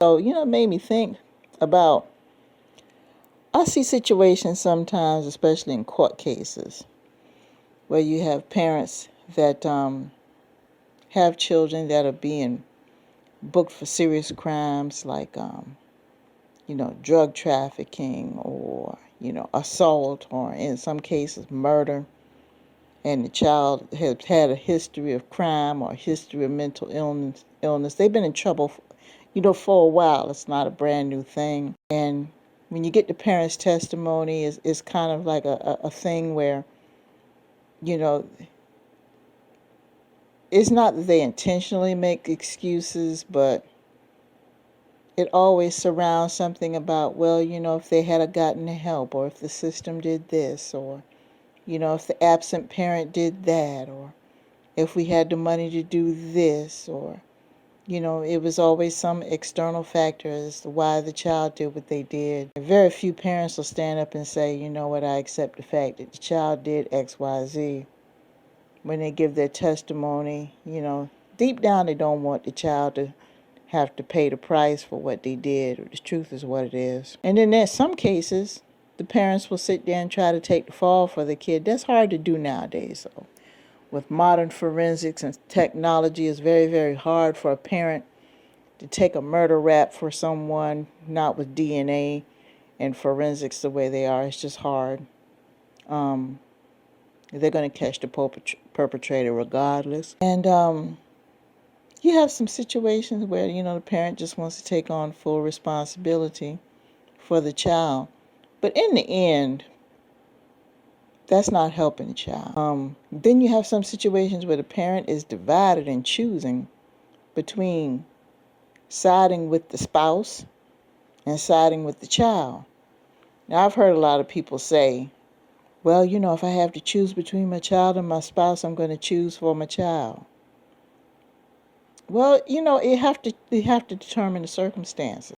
So, it made me think about, I see situations sometimes, especially in court cases, where you have parents that have children that are being booked for serious crimes like, drug trafficking or, assault or in some cases murder. And the child has had a history of crime or a history of mental illness. They've been in trouble, for a while. It's not a brand new thing. And when you get the parents' testimony, it's kind of like a thing where, you know, it's not that they intentionally make excuses, but it always surrounds something about, well, if they had gotten the help, or if the system did this, or, if the absent parent did that, or if we had the money to do this, or, it was always some external factor as to why the child did what they did. Very few parents will stand up and say, you know what, I accept the fact that the child did X, Y, Z. When they give their testimony, deep down they don't want the child to have to pay the price for what they did, or the truth is what it is. And then there's some cases, the parents will sit there and try to take the fall for the kid. That's hard to do nowadays, though. With modern forensics and technology, it's very, very hard for a parent to take a murder rap for someone, not with DNA and forensics the way they are. It's just hard. They're going to catch the perpetrator regardless. And you have some situations where, the parent just wants to take on full responsibility for the child. But in the end, that's not helping the child. Then you have some situations where the parent is divided and choosing between siding with the spouse and siding with the child. Now, I've heard a lot of people say, well, if I have to choose between my child and my spouse, I'm going to choose for my child. Well, you have to determine the circumstances.